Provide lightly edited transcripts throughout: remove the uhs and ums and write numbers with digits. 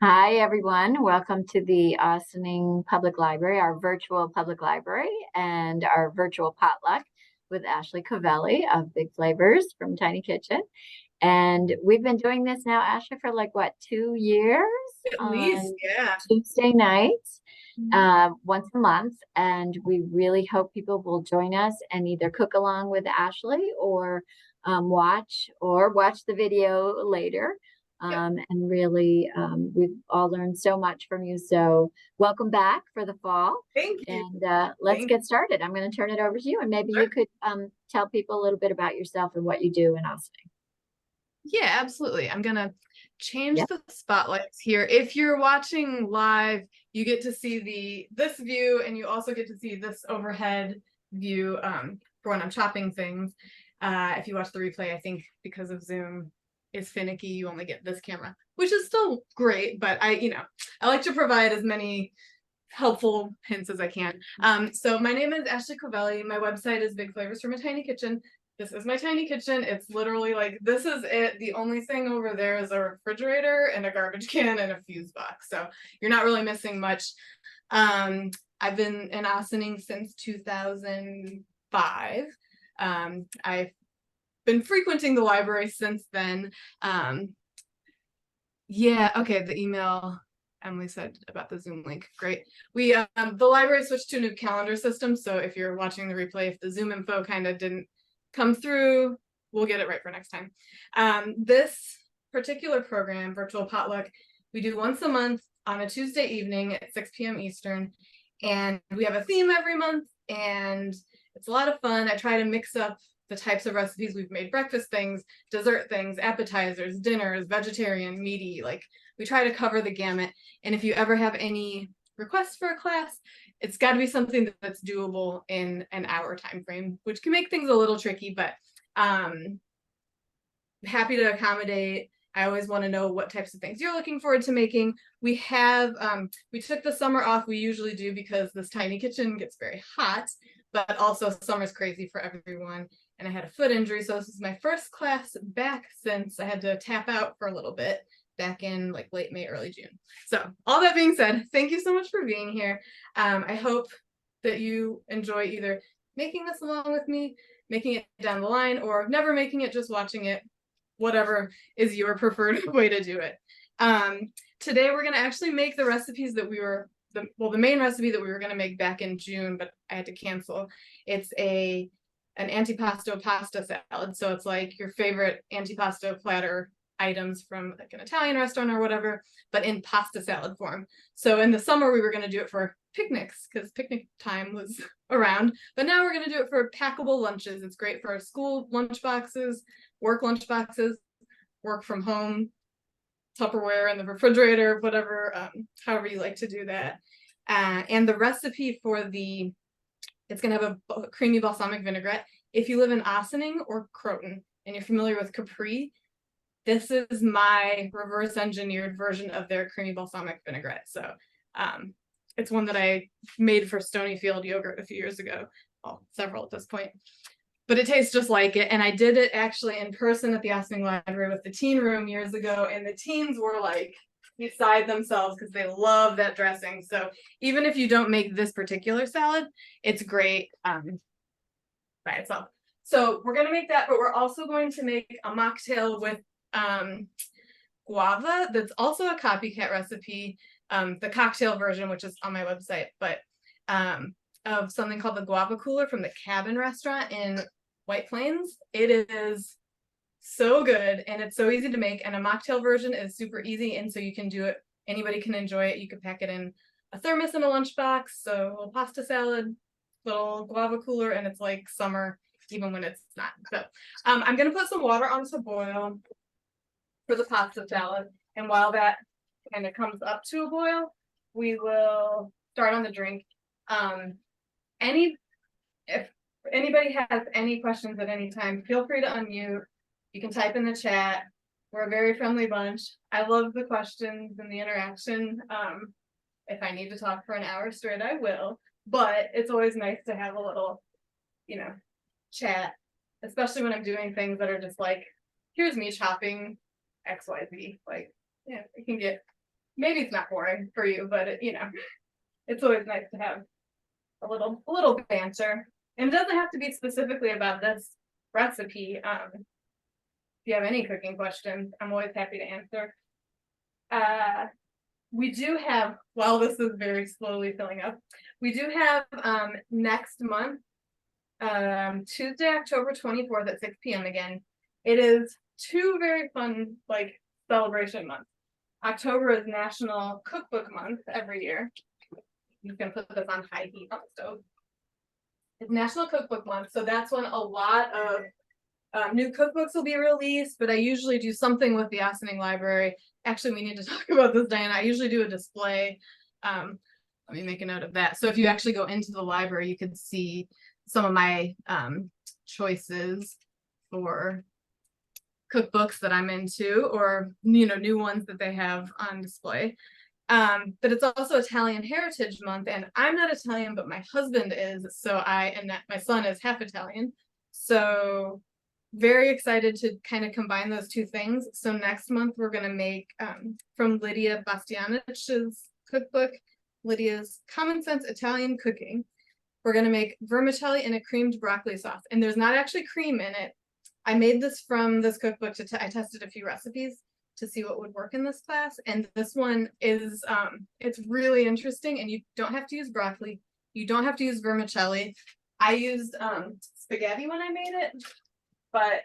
Hi, everyone. Welcome to the Austining Public Library, our virtual public library, and our virtual potluck with Ashley Covelli of Big Flavors from Tiny Kitchen. And we've been doing this now, Ashley, for like what, 2 years At least, on yeah. Tuesday nights, Mhm. once a month. And we really hope people will join us and either cook along with Ashley or watch the video later. Yep. And really, we've all learned so much from you. So welcome back for the fall. Thank you. And let's Thank you. get started. I'm going to turn it over to you, and maybe you Sure. could tell people a little bit about yourself and what you do in Austin. Yeah, absolutely. I'm gonna change Yep. the spotlights here. If you're watching live, you get to see this view, and you also get to see this overhead view for when I'm chopping things. If you watch the replay, I think because of Zoom is finicky, you only get this camera, which is still great, but I like to provide as many helpful hints as I can. So my name is Ashley Covelli. My website is Big Flavors from a Tiny Kitchen. This is my tiny kitchen. It's literally like, this is it. The only thing over there is a refrigerator and a garbage can and a fuse box. So you're not really missing much. I've been in Ossining since 2005. I've been frequenting the library since then. Yeah, okay, the email Emily said about the Zoom link. Great. The library switched to a new calendar system, so if you're watching the replay, if the Zoom info kind of didn't come through, we'll get it right for next time. This particular program, Virtual Potluck, we do once a month on a Tuesday evening at 6 p.m. Eastern, and we have a theme every month, and it's a lot of fun. I try to mix up the types of recipes we've made: breakfast things, dessert things, appetizers, dinners, vegetarian, meaty. Like, we try to cover the gamut. And if you ever have any requests for a class, it's got to be something that's doable in an hour time frame, which can make things a little tricky, but happy to accommodate. I always want to know what types of things you're looking forward to making. We took the summer off. We usually do, because this tiny kitchen gets very hot, but also summer's crazy for everyone. And I had a foot injury, so this is my first class back since I had to tap out for a little bit back in like late May, early June. So all that being said, thank you so much for being here. I hope that you enjoy either making this along with me, making it down the line, or never making it, just watching it, whatever is your preferred way to do it. Today we're going to actually make the recipes that the main recipe that we were going to make back in June, but I had to cancel. It's an antipasto pasta salad. So it's like your favorite antipasto platter items from like an Italian restaurant or whatever, but in pasta salad form. So in the summer, we were going to do it for picnics because picnic time was around, but now we're going to do it for packable lunches. It's great for our school lunch boxes, work lunch boxes, work from home, Tupperware in the refrigerator, whatever, however you like to do that. And the recipe for it's going to have a creamy balsamic vinaigrette. If you live in Ossining or Croton and you're familiar with Capri, this is my reverse engineered version of their creamy balsamic vinaigrette. So it's one that I made for Stonyfield yogurt a few years ago. Well, several at this point. But it tastes just like it. And I did it actually in person at the Ossining Library with the teen room years ago. And the teens were like beside themselves because they love that dressing. So even if you don't make this particular salad, it's great by itself. So we're going to make that, but we're also going to make a mocktail with guava. That's also a copycat recipe, the cocktail version, which is on my website, but of something called the guava cooler from the Cabin restaurant in White Plains. It is so good, and it's so easy to make, and a mocktail version is super easy, and so you can do it, anybody can enjoy it. You could pack it in a thermos in a lunchbox, so a little pasta salad, little guava cooler, and it's like summer even when it's not. So I'm gonna put some water on to boil for the pasta salad, and while that kind of comes up to a boil, we will start on the drink. Any If anybody has any questions at any time, feel free to unmute. You can type in the chat. We're a very friendly bunch. I love the questions and the interaction. If I need to talk for an hour straight, I will. But it's always nice to have a little, chat, especially when I'm doing things that are just like, here's me chopping XYZ. Like, yeah, it can get maybe it's not boring for you, but it's always nice to have a little banter. And it doesn't have to be specifically about this recipe. If you have any cooking questions, I'm always happy to answer. We do have, while this is very slowly filling up, we do have next month, Tuesday, October 24th at 6 p.m. again. It is two very fun celebration months. October is National Cookbook Month every year. You can put this on high heat on the stove. It's National Cookbook Month, so that's when a lot of new cookbooks will be released, but I usually do something with the Ossining Library. Actually, we need to talk about this, Diana. I usually do a display. Let me make a note of that. So if you actually go into the library, you can see some of my choices for cookbooks that I'm into, or new ones that they have on display. But it's also Italian Heritage Month, and I'm not Italian, but my husband is. So my son is half Italian. So very excited to kind of combine those two things. So next month we're going to make from Lydia Bastianich's cookbook, Lydia's Common Sense Italian Cooking. We're going to make vermicelli in a creamed broccoli sauce, and there's not actually cream in it. I made this from this cookbook I tested a few recipes to see what would work in this class, and this one is it's really interesting, and you don't have to use broccoli, you don't have to use vermicelli. I used spaghetti when I made it, but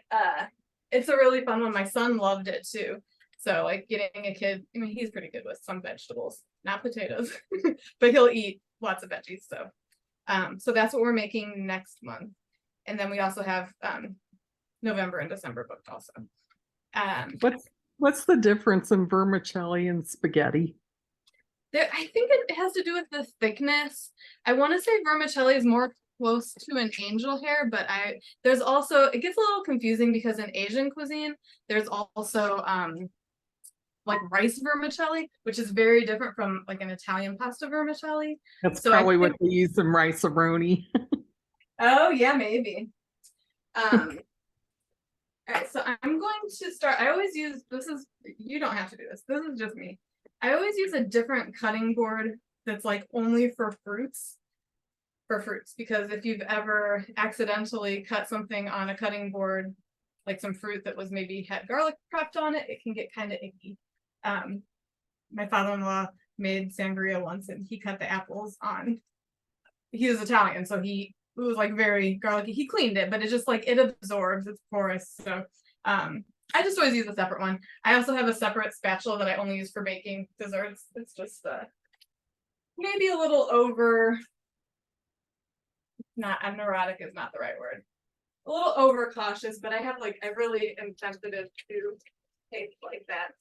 it's a really fun one. My son loved it too. So getting a kid, I mean, he's pretty good with some vegetables, not potatoes, but he'll eat lots of veggies. So that's what we're making next month. And then we also have November and December booked also. What's the difference in vermicelli and spaghetti? I think it has to do with the thickness. I want to say vermicelli is more close to an angel hair, but there's also, it gets a little confusing because in Asian cuisine, there's also rice vermicelli, which is very different from an Italian pasta vermicelli. That's so probably what they use in rice-a-roni. Oh yeah, maybe. All right, so I'm going to start. I always use, you don't have to do this. This is just me. I always use a different cutting board that's only for fruits. Because if you've ever accidentally cut something on a cutting board, like some fruit that was maybe had garlic prepped on it, it can get kind of icky. My father-in-law made sangria once, and he cut the apples on. He was Italian, so it was very garlicky. He cleaned it, but it just it absorbs, it's porous. So I just always use a separate one. I also have a separate spatula that I only use for baking desserts. It's just maybe a little over. I'm neurotic is not the right word. A little overcautious, but I have I really am sensitive to taste like that.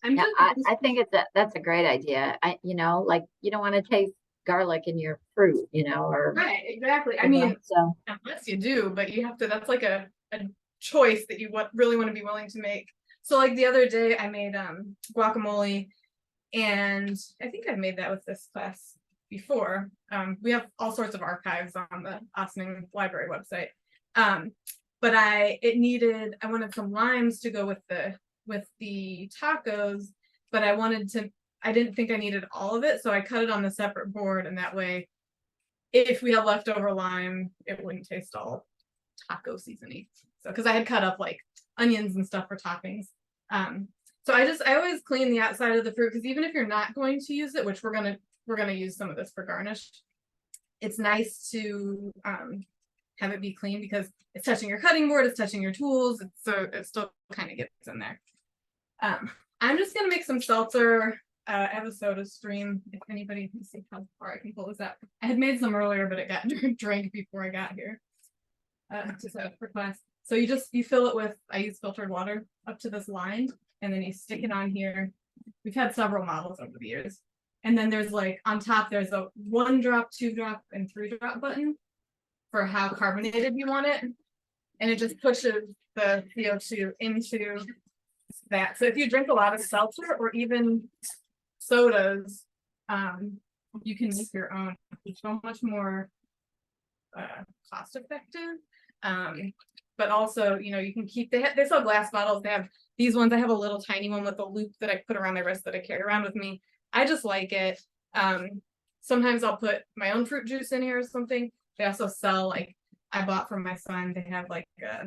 I think that's a great idea. You don't want to taste garlic in your fruit, or right, exactly. I mean, so unless you do, but you have to. That's a choice that you really want to be willing to make. So the other day, I made guacamole, and I think I've made that with this class before. We have all sorts of archives on the Ossining Library website. But I wanted some limes to go with the tacos, but I didn't think I needed all of it, so I cut it on the separate board, and that way, if we had leftover lime, it wouldn't taste all taco seasony. So because I had cut up onions and stuff for toppings. So I always clean the outside of the fruit, because even if you're not going to use it, which we're gonna use some of this for garnish, it's nice to have it be clean, because it's touching your cutting board, it's touching your tools, so it still kind of gets in there. I'm just gonna make some seltzer. I have a soda stream. If anybody can see how far I can pull this out. I had made some earlier, but it got drank before I got here to set up for class. So you fill it with, I use filtered water up to this line, and then you stick it on here. We've had several models over the years. And then there's on top, there's a 1 drop, 2 drop, and 3 drop button for how carbonated you want it. And it just pushes the CO2 into that. So if you drink a lot of seltzer or even sodas, you can make your own. It's so much more cost effective. But also, you can keep, they sell glass bottles, they have These ones, I have a little tiny one with a loop that I put around my wrist that I carry around with me. I just like it. Sometimes I'll put my own fruit juice in here or something. They also sell, like, I bought from my son, they have like a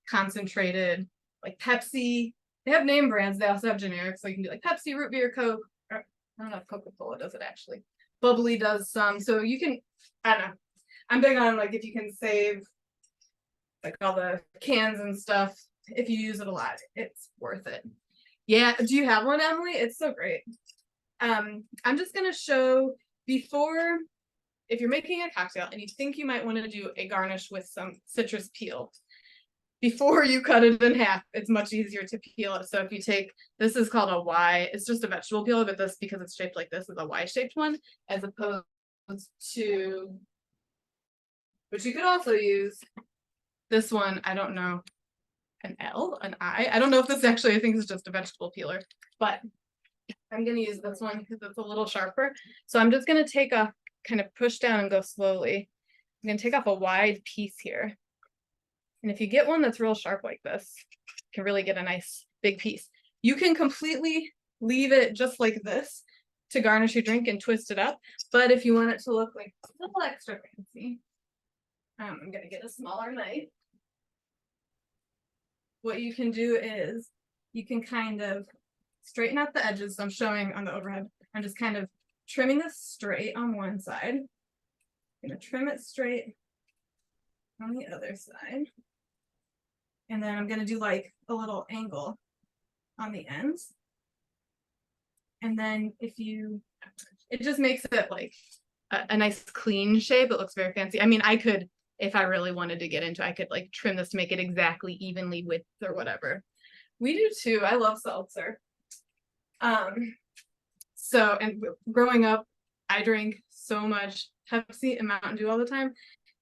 concentrated, like Pepsi. They have name brands. They also have generic, so you can do like Pepsi, root beer, Coke. Or, I don't know if Coca-Cola does it actually. Bubbly does some. So you can, I don't know. I'm big on like if you can save like all the cans and stuff, if you use it a lot, it's worth it. Yeah, do you have one, Emily? It's so great. I'm just gonna show before, if you're making a cocktail and you think you might want to do a garnish with some citrus peel, before you cut it in half, it's much easier to peel it. So if you take, this is called a Y, it's just a vegetable peel, but this, because it's shaped like this, is a Y-shaped one, as opposed to, which you could also use this one, I don't know, an L, an I don't know if this actually, I think it's just a vegetable peeler, but I'm gonna use this one because it's a little sharper. So I'm just gonna take a kind of push down and go slowly. I'm gonna take off a wide piece here. And if you get one that's real sharp like this, you can really get a nice big piece. You can completely leave it just like this to garnish your drink and twist it up. But if you want it to look like a little extra fancy, I'm gonna get a smaller knife. What you can do is you can kind of straighten out the edges. So I'm showing on the overhead. I'm just kind of trimming this straight on one side. I'm gonna trim it straight on the other side. And then I'm gonna do like a little angle on the ends. And then if you, it just makes it like a nice clean shape. It looks very fancy. I mean, I could, if I really wanted to get into, I could like trim this to make it exactly evenly width or whatever. We do too. I love seltzer. So, and growing up, I drank so much Pepsi and Mountain Dew all the time.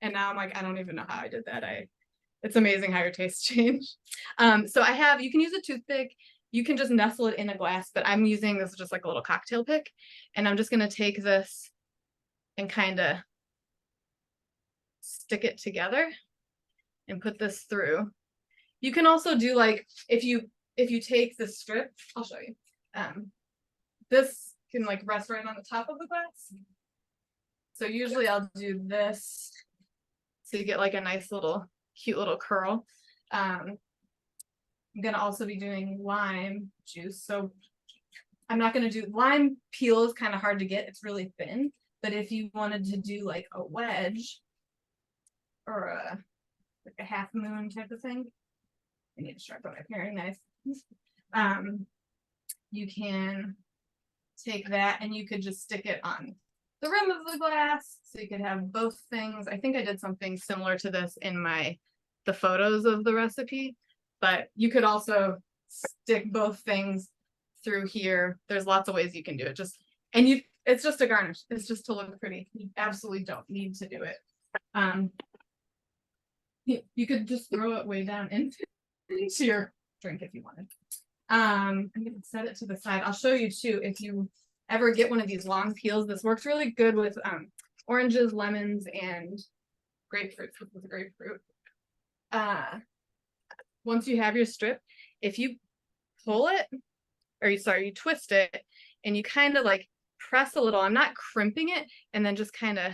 And now I'm like, I don't even know how I did that. It's amazing how your tastes change. So I have, you can use a toothpick. You can just nestle it in a glass, but I'm using this just like a little cocktail pick. And I'm just gonna take this and kind of stick it together and put this through. You can also do like, if you take the strip, I'll show you. This can like rest right on the top of the glass. So usually I'll do this so you get like a nice little cute little curl. I'm gonna also be doing lime juice. So I'm not gonna do, lime peel is kind of hard to get, it's really thin. But if you wanted to do like a wedge or like a half moon type of thing, I need to sharpen my paring knife. You can take that and you could just stick it on the rim of the glass, so you could have both things. I think I did something similar to this in the photos of the recipe, but you could also stick both things through here. There's lots of ways you can do it. It's just a garnish. It's just to look pretty. You absolutely don't need to do it. You could just throw it way down into your drink if you wanted. I'm gonna set it to the side. I'll show you too, if you ever get one of these long peels, this works really good with oranges, lemons, and grapefruit. Once you have your strip, if you pull it, or you twist it, and you kind of like press a little, I'm not crimping it, and then just kind of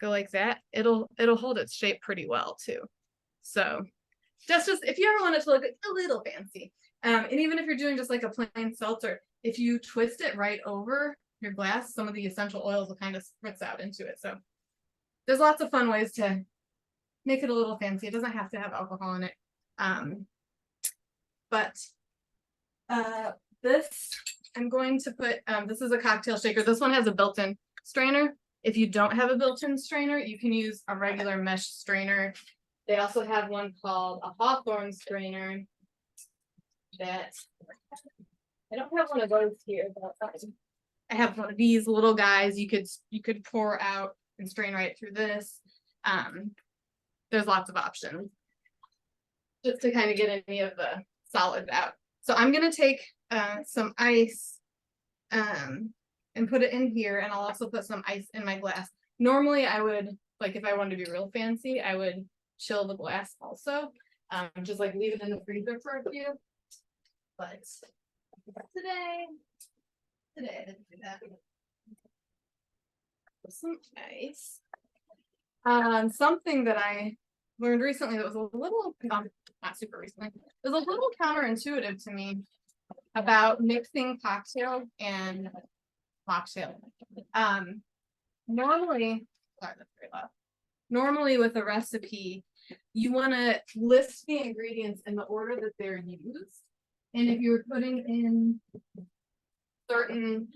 go like that, it'll hold its shape pretty well too. So just if you ever want it to look a little fancy, and even if you're doing just like a plain seltzer, if you twist it right over your glass, some of the essential oils will kind of spritz out into it. So there's lots of fun ways to make it a little fancy. It doesn't have to have alcohol in it. This, I'm going to put, this is a cocktail shaker. This one has a built-in strainer. If you don't have a built-in strainer, you can use a regular mesh strainer. They also have one called a Hawthorne strainer that, I don't have one of those here, but I have one of these little guys. You could pour out and strain right through this. There's lots of options just to kind of get any of the solids out. So I'm gonna take some ice and put it in here, and I'll also put some ice in my glass. Normally I would, like if I wanted to be real fancy, I would chill the glass also. Just like leave it in the freezer for a few. But today I didn't do that. Some ice. Something that I learned recently that was a little, not super recently, it was a little counterintuitive to me about mixing cocktail and mocktail. Normally, sorry, that's very loud. Normally with a recipe, you want to list the ingredients in the order that they're used. And if you're putting in certain,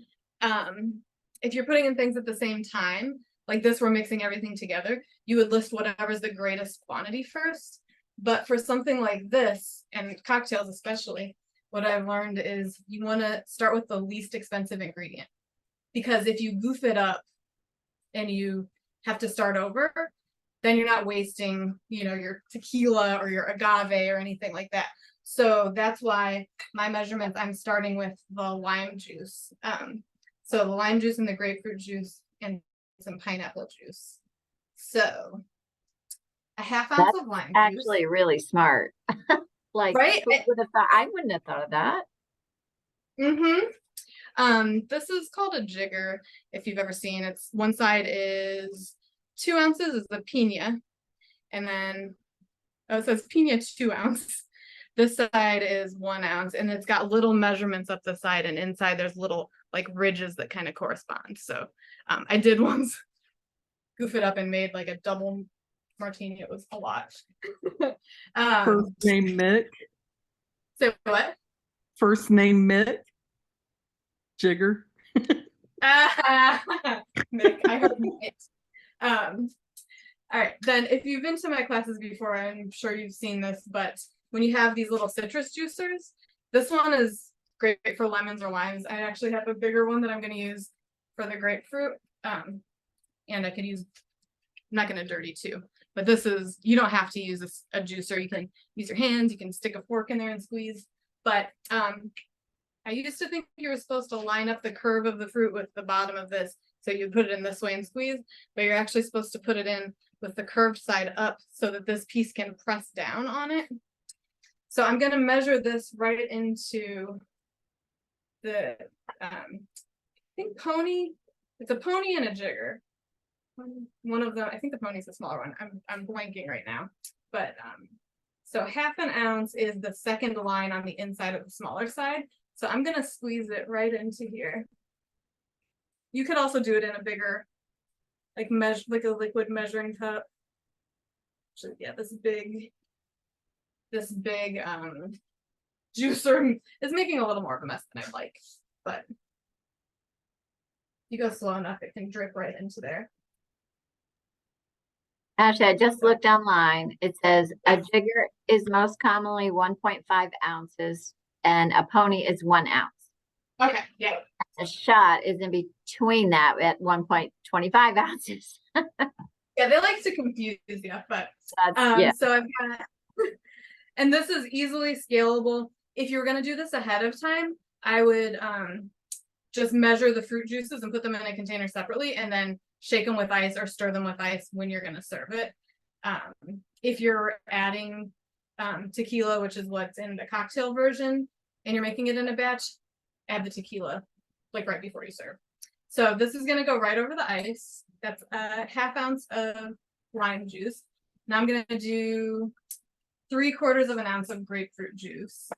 if you're putting in things at the same time, like this, we're mixing everything together, you would list whatever's the greatest quantity first. But for something like this, and cocktails especially, what I've learned is you want to start with the least expensive ingredient. Because if you goof it up and you have to start over, then you're not wasting, your tequila or your agave or anything like that. So that's why my measurements, I'm starting with the lime juice. So the lime juice and the grapefruit juice and some pineapple juice. So a half ounce That's of lime juice. actually really smart. Like, right? who would have thought? I wouldn't have thought of that. This is called a jigger, if you've ever seen. It's one side is 2 ounces is the pina, and then it says pina 2 ounce. This side is 1 ounce, and it's got little measurements up the side, and inside there's little like ridges that kind of correspond. So I did once goof it up and made like a double martini. It was a lot. First name Mick. So what? First name Mick. Jigger. Nick, I heard it. All right, then if you've been to my classes before, I'm sure you've seen this, but when you have these little citrus juicers, this one is great for lemons or limes. I actually have a bigger one that I'm going to use for the grapefruit. And I could use, I'm not going to dirty too, but this is, you don't have to use a juicer. You can use your hands, you can stick a fork in there and squeeze. But I used to think you were supposed to line up the curve of the fruit with the bottom of this. So you put it in this way and squeeze, but you're actually supposed to put it in with the curved side up so that this piece can press down on it. So I'm going to measure this right into the, I think pony, it's a pony and a jigger. One of them, I think the pony's the smaller one. I'm blanking right now, but so half an ounce is the second line on the inside of the smaller side. So I'm going to squeeze it right into here. You could also do it in a bigger, like a liquid measuring cup. Actually, yeah, this big juicer is making a little more of a mess than I'd like, but if you go slow enough, it can drip right into there. Actually, I just looked online. It says a jigger is most commonly 1.5 ounces and a pony is 1 ounce. Okay, yeah. A shot is in between that at 1.25 ounces. Yeah, they like to confuse you, but yeah. So I've got, and this is easily scalable. If you were going to do this ahead of time, I would just measure the fruit juices and put them in a container separately and then shake them with ice or stir them with ice when you're going to serve it. If you're adding tequila, which is what's in the cocktail version, and you're making it in a batch, add the tequila like right before you serve. So this is going to go right over the ice. That's a half ounce of lime juice. Now I'm going to do 3/4 of an ounce of grapefruit juice.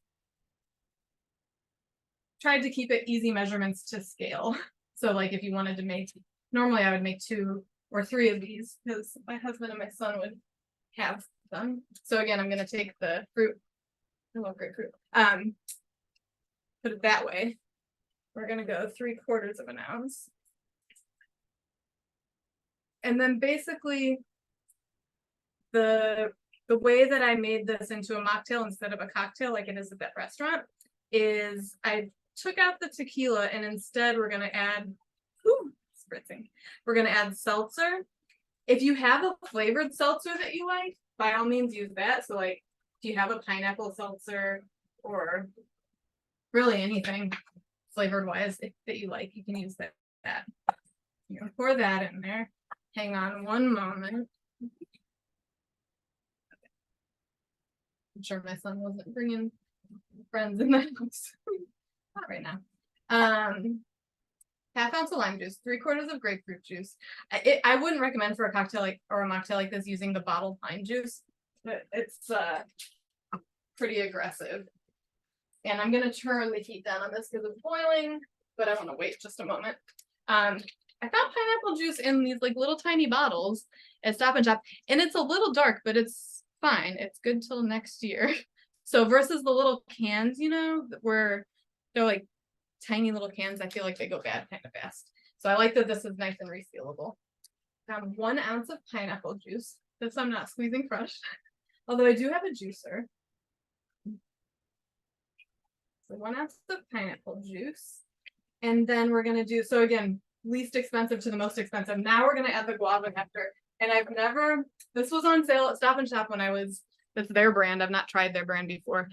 Tried to keep it easy measurements to scale. So like if you wanted to make, normally I would make 2 or 3 of these because my husband and my son would have them. So again, I'm going to take the fruit. I love grapefruit. Put it that way. We're going to go 3/4 of an ounce. And then basically the way that I made this into a mocktail instead of a cocktail like it is at that restaurant is I took out the tequila and instead we're going to add, spritzing. We're going to add seltzer. If you have a flavored seltzer that you like, by all means use that. So like if you have a pineapple seltzer or really anything flavored wise that you like, you can use that. You're going to pour that in there. Hang on one moment. I'm sure my son wasn't bringing friends in the house. Not right now. Half ounce of lime juice, 3/4 of grapefruit juice. I wouldn't recommend for a cocktail or a mocktail like this using the bottled lime juice, but it's pretty aggressive. And I'm gonna turn the heat down on this because it's boiling, but I want to wait just a moment. I found pineapple juice in these like little tiny bottles at Stop and Shop, and it's a little dark, but it's fine. It's good till next year. So versus the little cans, you know, where they're like tiny little cans, I feel like they go bad kind of fast. So I like that this is nice and resealable. 1 ounce of pineapple juice. This I'm not squeezing fresh, although I do have a juicer. So 1 ounce of pineapple juice. And then we're gonna do, so again, least expensive to the most expensive. Now we're gonna add the guava nectar. And this was on sale at Stop and Shop when it's their brand. I've not tried their brand before.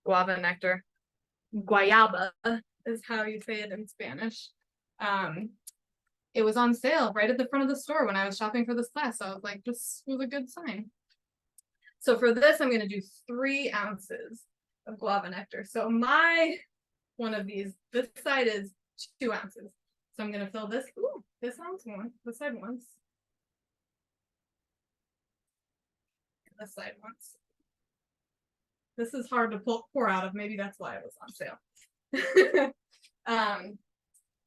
Guava nectar. Guayaba is how you say it in Spanish. It was on sale right at the front of the store when I was shopping for this class. So I was like, this was a good sign. So for this, I'm going to do 3 ounces of guava nectar. So one of these, this side is 2 ounces. So I'm going to fill this. Ooh, this ounce one, this side once. This side once. This is hard to pour out of. Maybe that's why it was on sale.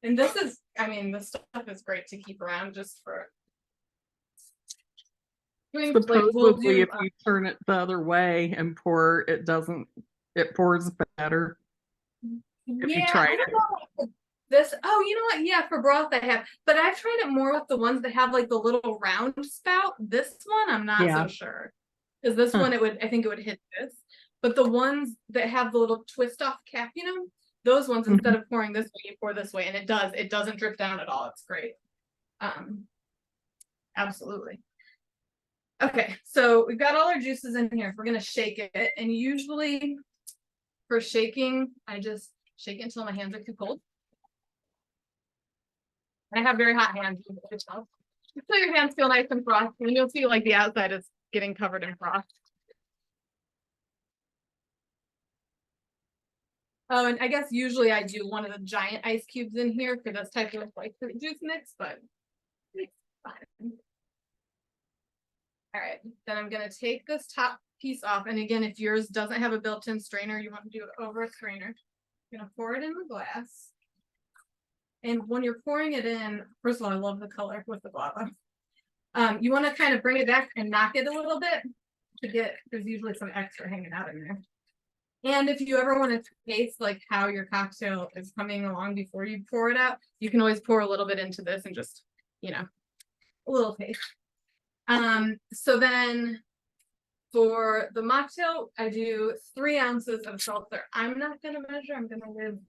And this is, I mean, this stuff is great to keep around just for doing. Supposedly, if you turn it the other way and pour, it pours better. If you try it. Oh, you know what? Yeah, for broth I have, but I've tried it more with the ones that have like the little round spout. This one, I'm not so sure. Because this one, I think it would hit this. But the ones that have the little twist off cap, you know, those ones, instead of pouring this way, you pour this way, and it doesn't drip down at all. It's great. Absolutely. Okay, so we've got all our juices in here. We're gonna shake it, and usually for shaking, I just shake it until my hands are too cold. I have very hot hands. So your hands feel nice and frosty, and you'll see like the outside is getting covered in frost. Oh, and I guess usually I do one of the giant ice cubes in here for this type of like fruit juice mix, but it's fine. All right, then I'm gonna take this top piece off. And again, if yours doesn't have a built-in strainer, you want to do it over a strainer. I'm gonna pour it in the glass. And when you're pouring it in, first of all, I love the color with the guava. You want to kind of bring it back and knock it a little bit there's usually some extra hanging out in there. And if you ever want to taste like how your cocktail is coming along before you pour it out, you can always pour a little bit into this and just, you know, a little taste. So then for the mocktail, I do 3 ounces of seltzer. I'm not going to measure. I'm going to live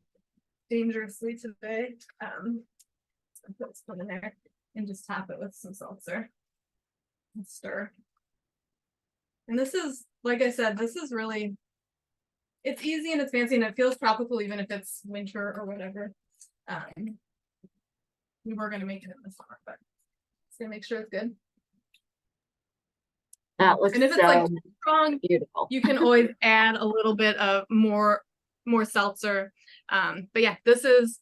dangerously today. So put this one in there and just top it with some seltzer and stir. And this is, like I said, this is really, it's easy and it's fancy and it feels tropical even if it's winter or whatever. We were going to make it in the summer, but just gonna make sure it's good. That looks and if it's so like strong, beautiful. You can always add a little bit of more seltzer. But yeah, this is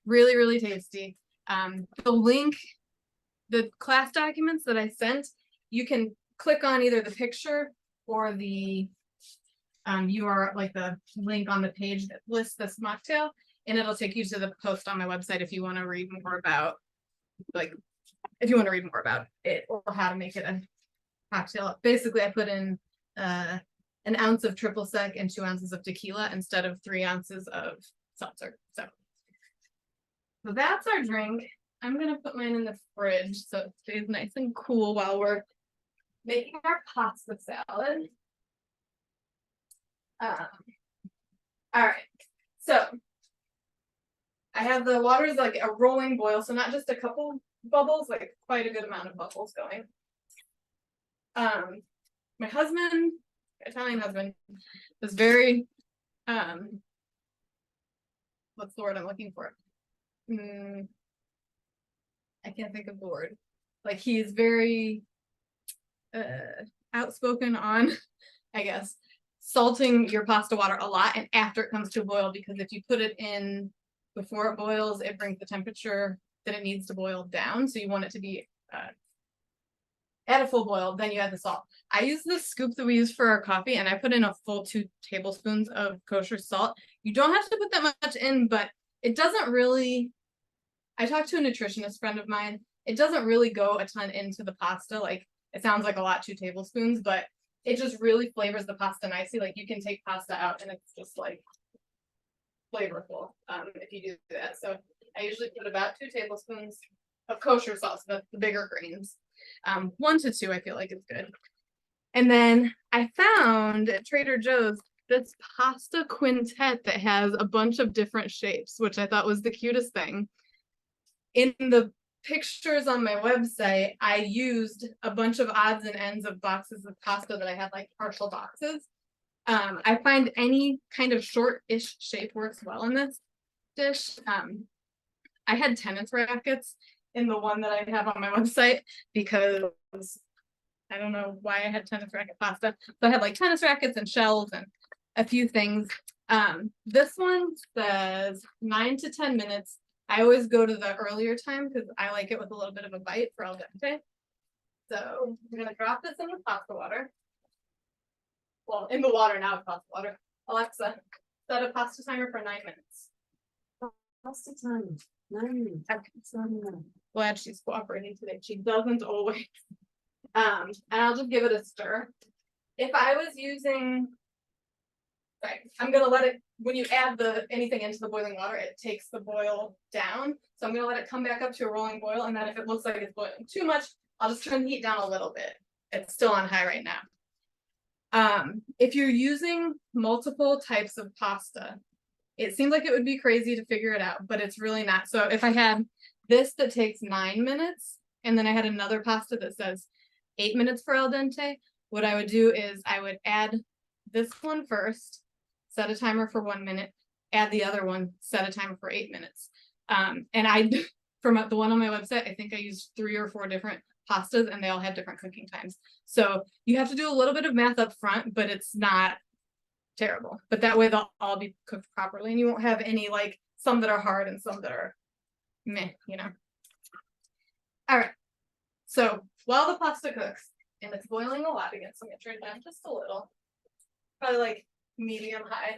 really, really tasty. The link, the class documents that I sent, you can click on either the picture or the URL, like the link on the page that lists this mocktail, and it'll take you to the post on my website if you want to read more about, it or how to make it a cocktail. Basically, I put in an ounce of triple sec and 2 ounces of tequila instead of 3 ounces of seltzer. So that's our drink. I'm gonna put mine in the fridge so it stays nice and cool while we're making our pasta salad. All right, so I have the water is like a rolling boil, so not just a couple bubbles, like quite a good amount of bubbles going. My husband, Italian husband, was very what's the word I'm looking for? I can't think of the word. Like he's very outspoken on, I guess. salting your pasta water a lot and after it comes to a boil, because if you put it in before it boils, it brings the temperature that it needs to boil down. So you want it to be at a full boil, then you add the salt. I use the scoop that we use for our coffee, and I put in a full 2 tablespoons of kosher salt. You don't have to put that much in, but it doesn't really, I talked to a nutritionist friend of mine, it doesn't really go a ton into the pasta. Like, it sounds like a lot, 2 tablespoons, but it just really flavors the pasta nicely. Like, you can take pasta out and it's just like flavorful if you do that. So I usually put about 2 tablespoons of kosher salt, so that's the bigger grains. 1 to 2 I feel like is good. And then I found at Trader Joe's this pasta quintet that has a bunch of different shapes, which I thought was the cutest thing. In the pictures on my website, I used a bunch of odds and ends of boxes of pasta that I had, like partial boxes. I find any kind of short-ish shape works well in this dish. I had tennis rackets in the one that I have on my website because I don't know why I had tennis racket pasta. So I had like tennis rackets and shells and a few things. This one says 9 to 10 minutes. I always go to the earlier time because I like it with a little bit of a bite for al dente. So I'm gonna drop this in the pasta water. Well, in the water now, pasta water. Alexa, set a pasta timer for 9 minutes. Pasta time, 9 minutes. Okay. Glad she's cooperating today. She doesn't always. And I'll just give it a stir. If I was using, right, I'm gonna let it, when you add anything into the boiling water, it takes the boil down. So I'm gonna let it come back up to a rolling boil, and then if it looks like it's boiling too much, I'll just turn the heat down a little bit. It's still on high right now. If you're using multiple types of pasta, it seems like it would be crazy to figure it out, but it's really not. So if I had this that takes 9 minutes, and then I had another pasta that says 8 minutes for al dente, what I would do is I would add this one first, set a timer for 1 minute, add the other one, set a timer for 8 minutes. And from the one on my website, I think I used 3 or 4 different pastas and they all had different cooking times. So you have to do a little bit of math up front, but it's not terrible. But that way they'll all be cooked properly and you won't have any, like, some that are hard and some that are meh, you know. All right. So while the pasta cooks and it's boiling a lot again, so I'm gonna turn it down just a little, probably like medium high.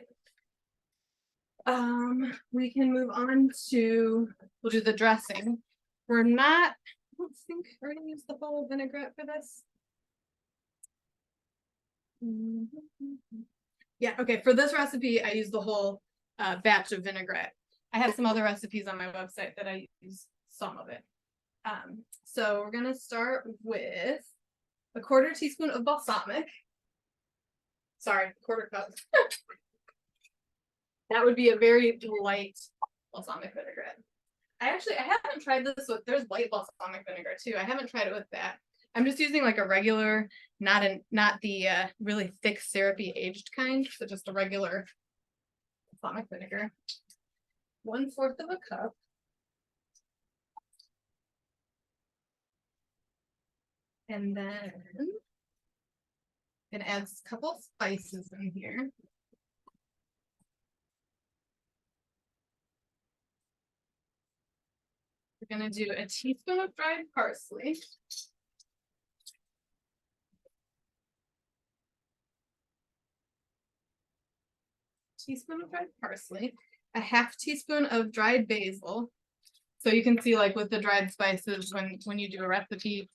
We can move on to, we'll do the dressing. We're not, I don't think we're gonna use the whole vinaigrette for this. Yeah, okay, for this recipe, I use the whole batch of vinaigrette. I have some other recipes on my website that I use some of it. So we're gonna start with a 1/4 teaspoon of balsamic. Sorry, 1/4 cup. That would be a very light balsamic vinaigrette. I haven't tried this with, there's white balsamic vinegar too. I haven't tried it with that. I'm just using like a regular, not the really thick syrupy aged kind, so just a regular balsamic vinegar. 1/4 of a cup. And then it adds a couple spices in here. We're gonna do a teaspoon of dried parsley. Teaspoon of dried parsley, a 1/2 teaspoon of dried basil. So you can see, like with the dried spices, when you do a recipe,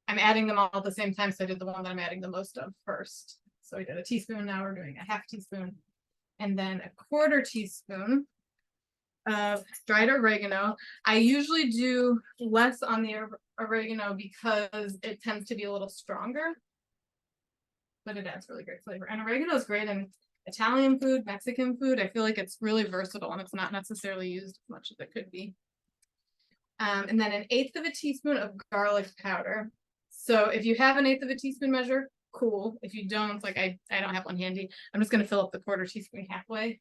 I'm adding them all at the same time. So I did the one that I'm adding the most of first. So we did a teaspoon, now we're doing a 1/2 teaspoon. And then a 1/4 teaspoon of dried oregano. I usually do less on the oregano because it tends to be a little stronger. But it adds really great flavor. And oregano is great in Italian food, Mexican food. I feel like it's really versatile and it's not necessarily used as much as it could be. And then 1/8 of a teaspoon of garlic powder. So if you have 1/8 of a teaspoon measure, cool. If you don't, like I don't have one handy, I'm just gonna fill up the 1/4 teaspoon halfway,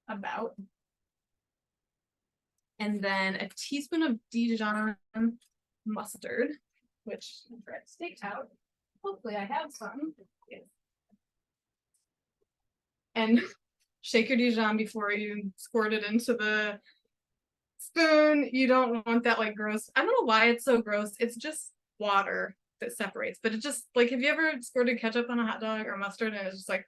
about. And then a teaspoon of Dijon mustard, which I'm trying to take out. Hopefully I have some. Yes. and shake your Dijon before you squirt it into the spoon. You don't want that like gross. I don't know why it's so gross. It's just water that separates, but it just like, have you ever squirted ketchup on a hot dog or mustard and it's just like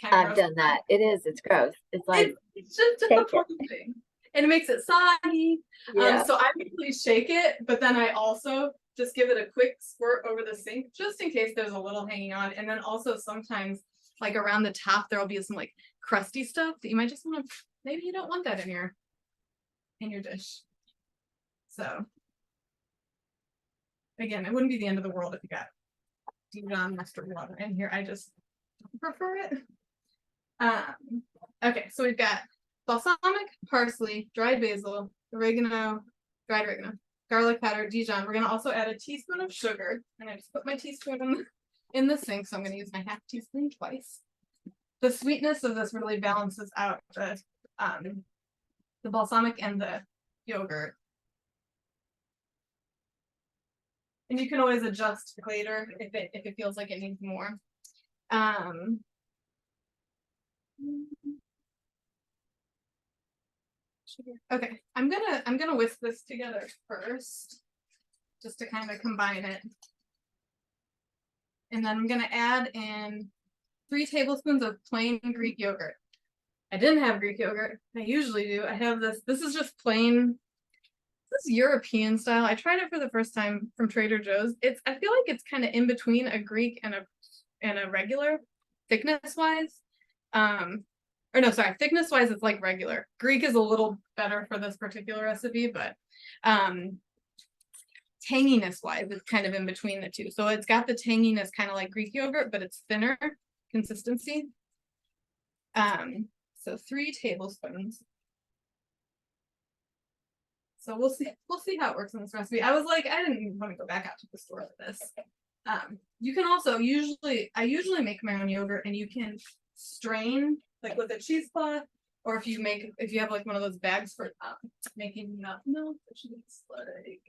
kind of I've gross? done that. It's gross. It's like, It's just take a it. funny thing. And it makes it soggy. yeah. So I usually shake it, but then I also just give it a quick squirt over the sink just in case there's a little hanging on. And then also sometimes like around the top there'll be some like crusty stuff that you might just want to, maybe you don't want that in your dish. So again, it wouldn't be the end of the world if you got Dijon mustard water in here. I just prefer it. Okay, so we've got balsamic, parsley, dried basil, oregano, dried oregano, garlic powder, Dijon. We're gonna also add a teaspoon of sugar, and I just put my teaspoon in the sink, so I'm gonna use my half teaspoon twice. The sweetness of this really balances out the balsamic and the yogurt. And you can always adjust later if it feels like it needs more. Okay, I'm gonna whisk this together first, just to kind of combine it. And then I'm gonna add in 3 tablespoons of plain Greek yogurt. I didn't have Greek yogurt. I usually do. I have this. This is just plain. This is European style. I tried it for the first time from Trader Joe's. I feel like it's kind of in between a Greek and a regular thickness wise. Or no, sorry, thickness wise it's like regular. Greek is a little better for this particular recipe, but tanginess wise it's kind of in between the two. So it's got the tanginess kind of like Greek yogurt, but it's thinner consistency. So 3 tablespoons. So we'll see how it works in this recipe. I was like, I didn't even want to go back out to the store for this. You can also I usually make my own yogurt, and you can strain like with a cheesecloth, or if you have like one of those bags for making nut milk, which is like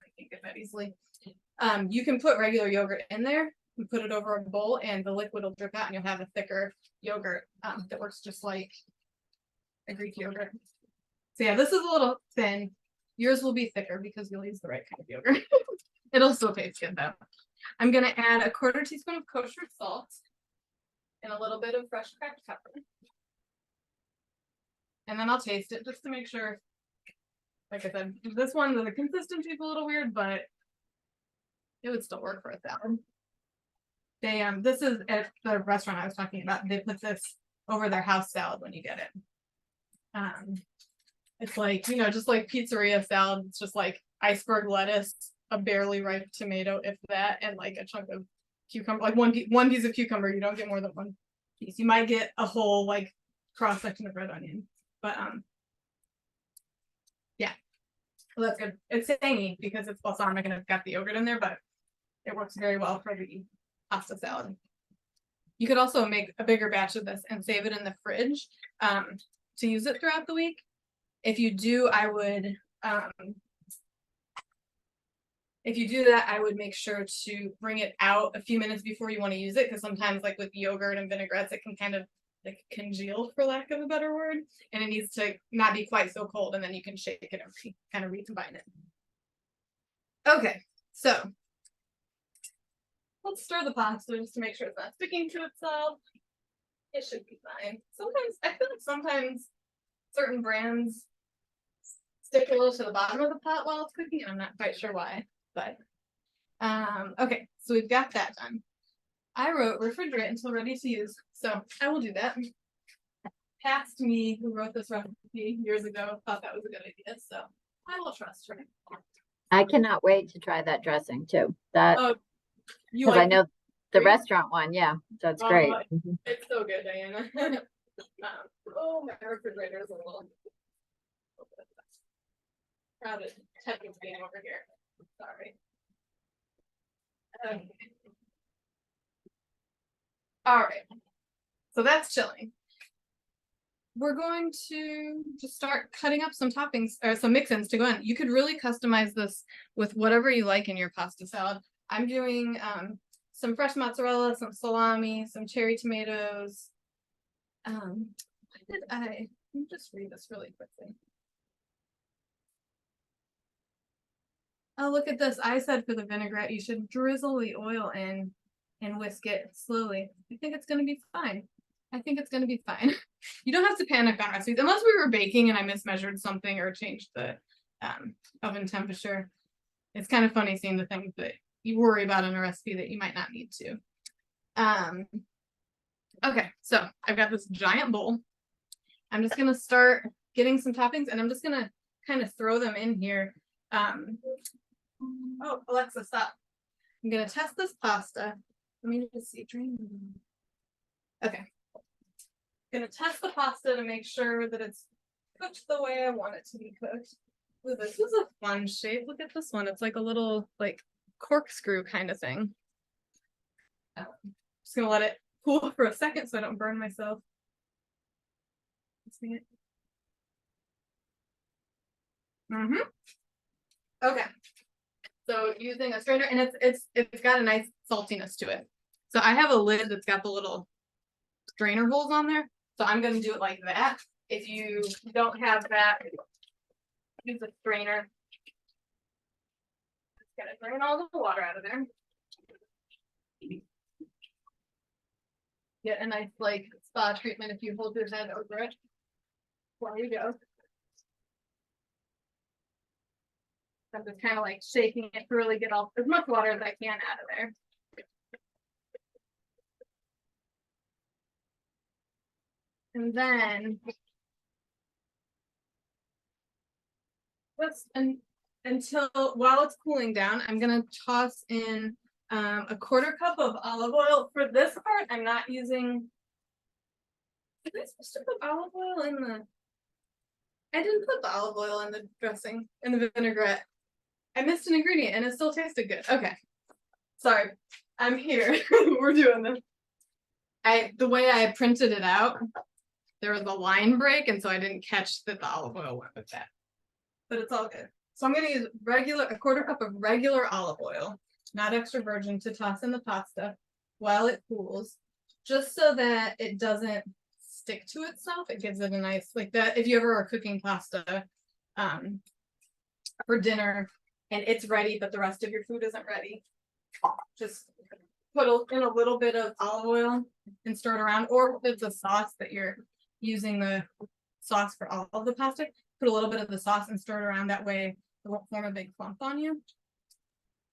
I can get that easily. You can put regular yogurt in there and put it over a bowl, and the liquid will drip out, and you'll have a thicker yogurt that works just like a Greek yogurt. So yeah, this is a little thin. Yours will be thicker because you'll use the right kind of yogurt. It'll still taste good though. I'm gonna add a 1/4 teaspoon of kosher salt and a little bit of fresh cracked pepper. And then I'll taste it just to make sure. Like I said, this one, the consistency is a little weird, but it would still work for a salad. This is at the restaurant I was talking about. They put this over their house salad when you get it. It's like, just like pizzeria salad. It's just like iceberg lettuce, a barely ripe tomato, if that, and like a chunk of cucumber, like one piece of cucumber. You don't get more than one piece. You might get a whole like cross section of red onion, but yeah, well, that's good. It's tangy because it's balsamic and it's got the yogurt in there, but it works very well for the pasta salad. You could also make a bigger batch of this and save it in the fridge to use it throughout the week. If you do, I would if you do that, I would make sure to bring it out a few minutes before you want to use it, because sometimes like with yogurt and vinaigrettes, it can kind of like congeal, for lack of a better word, and it needs to not be quite so cold, and then you can shake it and kind of recombine it. Okay, so let's stir the pasta just to make sure it's not sticking to itself. It should be fine. I feel like sometimes certain brands stick a little to the bottom of the pot while it's cooking. I'm not quite sure why, but okay, so we've got that done. I wrote refrigerate until ready to use, so I will do that. Past me, who wrote this recipe years ago, thought that was a good idea, so I will trust her. I cannot wait to try that dressing too. Oh, you Because I know the great? restaurant one, yeah, that's great. Mhm. It's so good, Diana. Oh, my refrigerator is a little crowded. Teddy's being over here. Sorry. Okay. All right. So that's chilling. We're going to just start cutting up some toppings or some mix-ins to go in. You could really customize this with whatever you like in your pasta salad. I'm doing some fresh mozzarella, some salami, some cherry tomatoes, What did let me just read this really quickly. Oh, look at this. I said for the vinaigrette, you should drizzle the oil in and whisk it slowly. I think it's going to be fine. I think it's going to be fine. You don't have to panic on recipes unless we were baking and I mismeasured something or changed the oven temperature. It's kind of funny seeing the things that you worry about in a recipe that you might not need to. Okay, so I've got this giant bowl. I'm just going to start getting some toppings and I'm just going to kind of throw them in here. Oh, Alexa, stop. I'm going to test this pasta. Let me just see. Okay. I'm going to test the pasta to make sure that it's cooked the way I want it to be cooked. Ooh, this is a fun shape. Look at this one. It's like a little like corkscrew kind of thing. Just going to let it cool for a second so I don't burn myself. See it? Okay. So using a strainer, and it's got a nice saltiness to it. So I have a lid that's got the little strainer holes on there. So I'm going to do it like that. If you don't have that, use a strainer. Just gotta drain all the water out of there. Get a nice like spa treatment if you hold your head over it while you go. I'm just kind of like shaking it to really get all as much water as I can out of there. And then until while it's cooling down, I'm gonna toss in a 1/4 cup of olive oil. For this part, I'm not using. Am I supposed to put olive oil in the? I didn't put the olive oil in the dressing, in the vinaigrette. I missed an ingredient and it still tasted good. Okay. Sorry. I'm here. We're doing this. The way I printed it out, there was a line break, and so I didn't catch that the olive oil went with that. But it's all good. So I'm gonna use a 1/4 cup of regular olive oil, not extra virgin, to toss in the pasta while it cools, just so that it doesn't stick to itself. It gives it a nice, like that, if you ever are cooking pasta for dinner and it's ready, but the rest of your food isn't ready, just put in a little bit of olive oil and stir it around. Or if it's a sauce that you're using the sauce for all of the pasta, put a little bit of the sauce and stir it around. That way it won't form a big clump on you.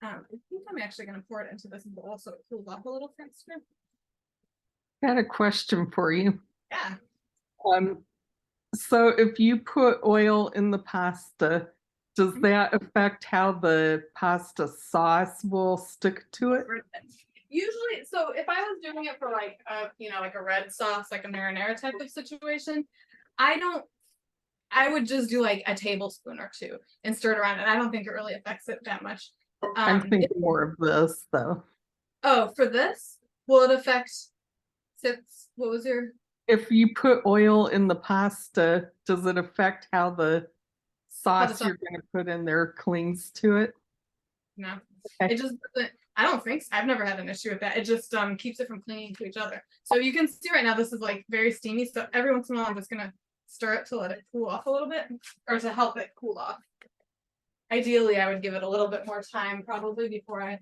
I think I'm actually going to pour it into this bowl so it cools off a little faster. I got a question for you. Yeah. So if you put oil in the pasta, does that affect how the pasta sauce will stick to it? Usually, so if I was doing it for like like a red sauce, like a marinara type of situation, I would just do like a tablespoon or two and stir it around, and I don't think it really affects it that much. I'm thinking more of this though. Oh, for this, will it affect Sept's? What was your? If you put oil in the pasta, does it affect how the sauce you're going to put in there clings to it? No, okay. It just doesn't. I don't think so. I've never had an issue with that. It just keeps it from clinging to each other. So you can see right now this is like very steamy. So every once in a while I'm just gonna stir it to let it cool off a little bit, or to help it cool off. Ideally, I would give it a little bit more time probably before I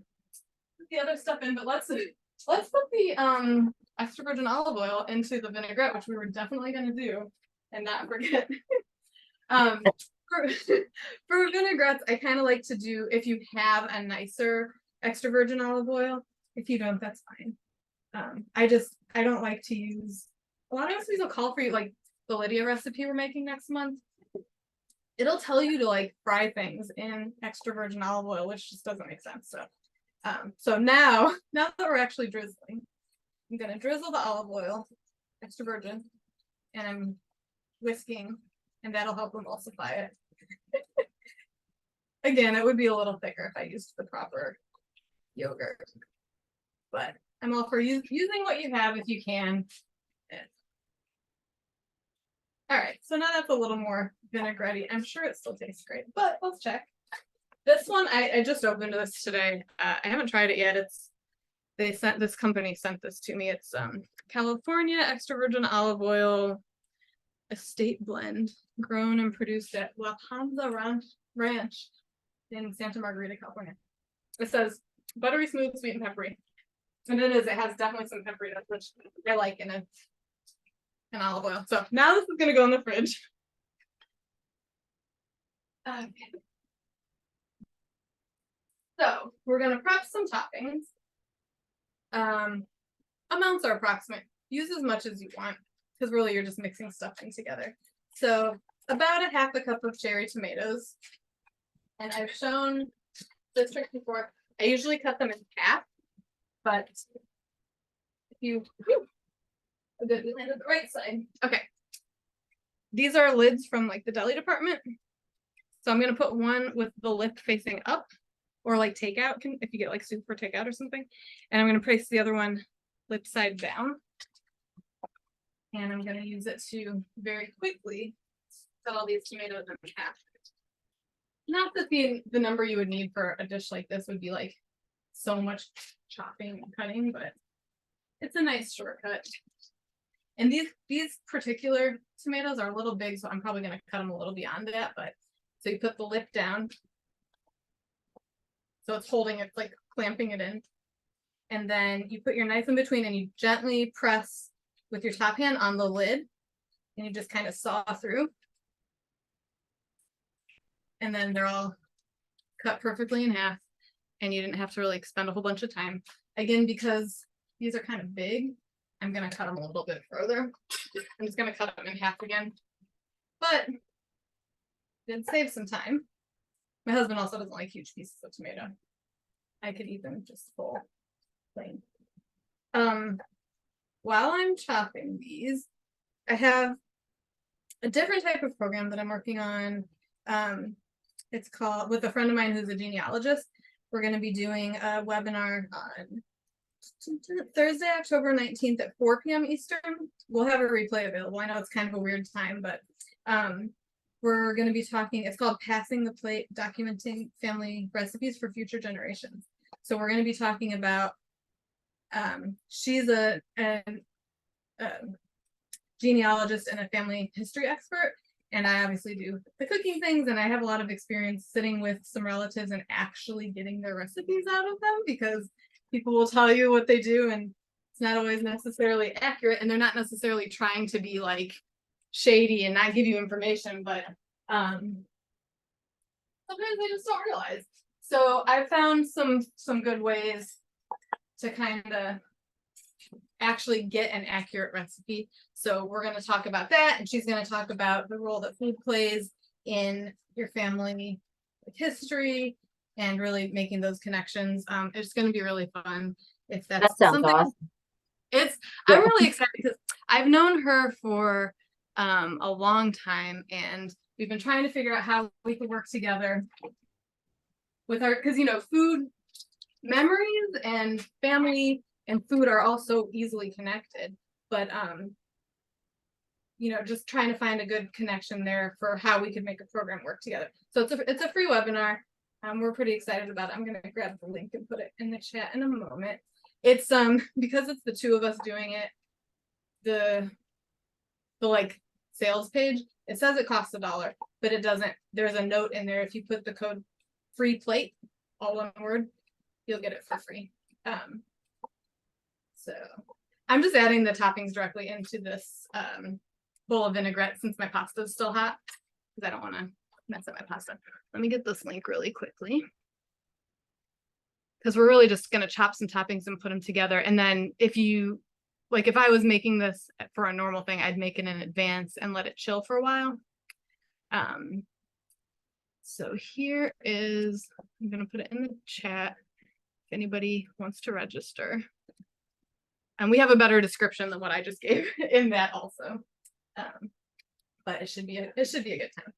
put the other stuff in. But let's put the extra virgin olive oil into the vinaigrette, which we were definitely gonna do and not forget. For vinaigrettes, I kind of like to do, if you have a nicer extra virgin olive oil. If you don't, that's fine. I don't like to use, a lot of recipes will call for you, like the Lydia recipe we're making next month. It'll tell you to like fry things in extra virgin olive oil, which just doesn't make sense. So now that we're actually drizzling, I'm gonna drizzle the olive oil, extra virgin, and I'm whisking, and that'll help emulsify it. Again, it would be a little thicker if I used the proper yogurt, but I'm all for using what you have if you can. All right, so now that's a little more vinaigrette-y. I'm sure it still tastes great, but let's check. This one, I just opened this today. I haven't tried it yet. It's this company sent this to me. It's California extra virgin olive oil estate blend, grown and produced at La Panza Ranch in Santa Margarita, California. It says buttery smooth, sweet and peppery. And it has definitely some peppery, which I like in an olive oil. So now this is gonna go in the fridge. Okay. So we're gonna prep some toppings. Amounts are approximate. Use as much as you want, because really you're just mixing stuffing together. So about a half a cup of cherry tomatoes. And I've shown this trick before. I usually cut them in half, but if you good, we landed the right side. Okay. These are lids from like the deli department. So I'm gonna put one with the lip facing up, or like takeout, if you get like soup for takeout or something. And I'm gonna place the other one lip side down. And I'm gonna use it to very quickly cut all these tomatoes in half. Not that the number you would need for a dish like this would be like so much chopping and cutting, but it's a nice shortcut. And these particular tomatoes are a little big, so I'm probably gonna cut them a little beyond that, but so you put the lip down. So it's holding it, like clamping it in. And then you put your knife in between and you gently press with your top hand on the lid. And you just kind of saw through. And then they're all cut perfectly in half. And you didn't have to really expend a whole bunch of time. Again, because these are kind of big, I'm going to cut them a little bit further. I'm just going to cut them in half again. But did save some time. My husband also doesn't like huge pieces of tomato. I could eat them just full, plain. While I'm chopping these, I have a different type of program that I'm working on. It's called, with a friend of mine who's a genealogist. We're going to be doing a webinar on Thursday, October 19th at 4 p.m. Eastern. We'll have a replay available. I know it's kind of a weird time, but we're going to be talking, it's called Passing the Plate, Documenting Family Recipes for Future Generations. So we're going to be talking about, she's a genealogist and a family history expert. And I obviously do the cooking things, and I have a lot of experience sitting with some relatives and actually getting their recipes out of them, because people will tell you what they do and it's not always necessarily accurate, and they're not necessarily trying to be like shady and not give you information, but sometimes they just don't realize. So I found some good ways to kind of actually get an accurate recipe. So we're going to talk about that, and she's going to talk about the role that food plays in your family history and really making those connections. It's going to be really fun. If that's That sounds something, awesome. I'm really excited because I've known her for a long time, and we've been trying to figure out how we could work together with our, because food memories and family and food are all so easily connected, but just trying to find a good connection there for how we could make a program work together. So it's a free webinar. We're pretty excited about it. I'm gonna grab the link and put it in the chat in a moment. It's because it's the two of us doing it, the like sales page, it says it costs $1, but it doesn't. There's a note in there. If you put the code free plate, all one word, you'll get it for free. So I'm just adding the toppings directly into this bowl of vinaigrette since my pasta is still hot, because I don't want to mess up my pasta. Let me get this link really quickly, because we're really just going to chop some toppings and put them together. And then if I was making this for a normal thing, I'd make it in advance and let it chill for a while. So here is, I'm going to put it in the chat if anybody wants to register. And we have a better description than what I just gave in that also. But it should be a good time.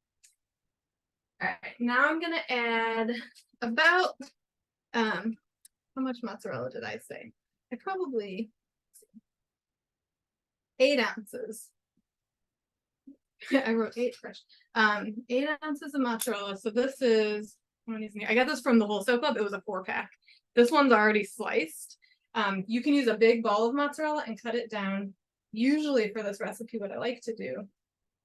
All right, now I'm gonna add about how much mozzarella did I say? I probably 8 ounces. I wrote 8 fresh. 8 ounces of mozzarella. So this is, I got this from the Wholesale Club. It was a 4-pack. This one's already sliced. You can use a big ball of mozzarella and cut it down. Usually for this recipe, what I like to do